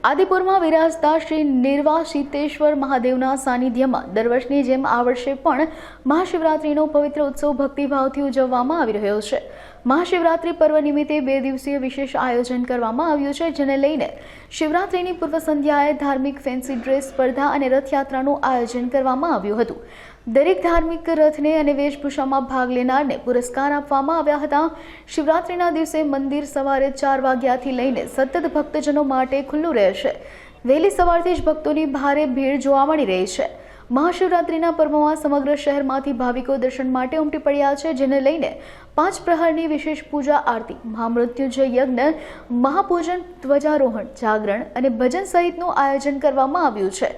આદિપુરમાં વિરાજતા શ્રી નિર્વાસિતેશ્વર મહાદેવના સાનિધ્યમાં દર વર્ષની જેમ આ વર્ષે પણ મહાશિવરાત્રીનો પવિત્ર ઉત્સવ ભક્તિભાવથી ઉજવવામાં આવી રહ્યો છે। મહાશિવરાત્રી પર્વ નિમિત્તે 2 દિવસીય વિશેષ આયોજન કરવામાં આવ્યું છે, જેને લઈને શિવરાત્રીની પૂર્વ સંધ્યાએ ધાર્મિક ફેન્સી ડ્રેસ સ્પર્ધા અને રથયાત્રાનું આયોજન કરવામાં આવ્યું હતું। દરેક ધાર્મિક રથને અને વેશભૂષામાં ભાગ લેનારને પુરસ્કાર આપવામાં આવ્યા હતા। શિવરાત્રીના દિવસે મંદિર સવારે 4 વાગ્યાથી લઈને સતત ભક્તજનો માટે ખુલ્લું રહેશે। વહેલી સવારથી જ ભક્તોની ભારે ભીડ જોવા મળી રહી છે। મહાશિવરાત્રીના પર્વમાં સમગ્ર શહેરમાંથી ભાવિકો દર્શન માટે ઉમટી પડ્યા છે, જેને લઈને 5 પ્રહરની વિશેષ પૂજા આરતી, મહામૃત્યુંજય યજ્ઞ, મહાપૂજન, ધ્વજારોહણ, જાગરણ અને ભજન સહિતનું આયોજન કરવામાં આવ્યું છે।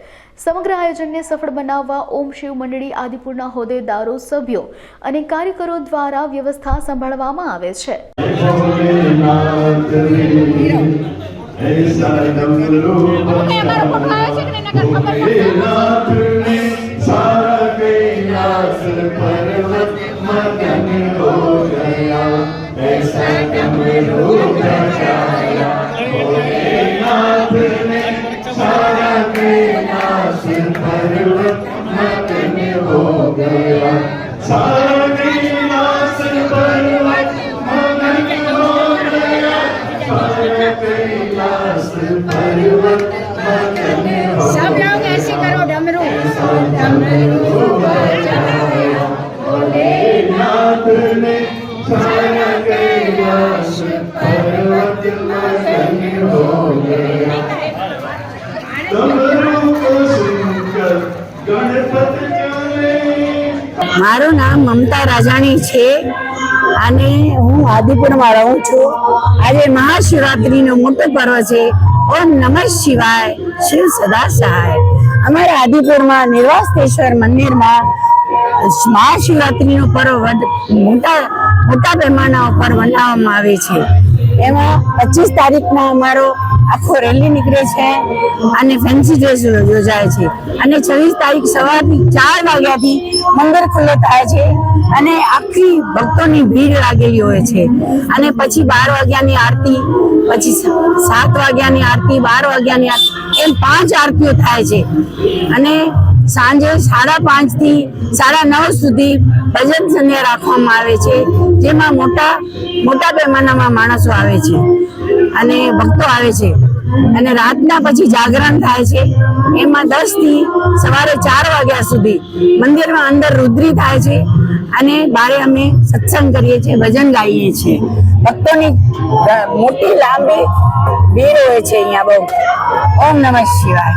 સમગ્ર આયોજનને સફળ બનાવવા ઓમ શિવ મંડળી આદિપુરના હોદ્દેદારો, સભ્યો અને કાર્યકરો દ્વારા વ્યવસ્થા સંભાળવામાં આવે છે। सब लोग ऐसे करो, डमरू डमरू बजाया भोलेनाथ ने सारा कैलाश पर्वत मगन हो गया। डमरू को सुनकर गणपत चले। मारू नाम ममता राजाणी छे અને હું આદિપુરમાં રહું છું। આજે મહાશિવરાત્રીનો મોટો પર્વ છે। ઓમ નમઃ શિવાય, શિવ સદા સહાય। અમારા આદિપુરમાં નિર્વાસિતેશ્વર મંદિરમાં મહાશિવરાત્રીનો પર્વ મોટા પૈમાના ઉપર મનાવવામાં આવે છે। એમાં 25 તારીખના અમારો આખો રેલી નીકળે છે અને ફેન્સી ડ્રેસ યોજાય છે અને 26 તારીખ સવારથી 4 વાગ્યાથી મંદિર ખુલ્લું થાય છે અને આખી ભક્તોની ભીડ લાગેલી હોય છે અને પછી 12 વાગ્યાની આરતી, પછી 7 વાગ્યાની આરતી, 12 વાગ્યાની આરતી, એમ 5 આરતીઓ થાય છે અને સાંજે 5:30 થી 9:30 સુધી ભજન સંધ્યા રાખવામાં આવે છે, જેમાં મોટા પૈમાનામાં માણસો આવે છે અને ભક્તો આવે છે અને રાતના પછી જાગરણ થાય છે। એમાં 10 થી સવારે 4 વાગ્યા સુધી મંદિરમાં અંદર રુદ્રી થાય છે અને બારે અમે સત્સંગ કરીએ છીએ, ભજન ગાઈએ છીએ। ભક્તોની મોટી લાંબી ભીડ હોય છે અહીંયા બહુ। ઓમ નમઃ શિવાય।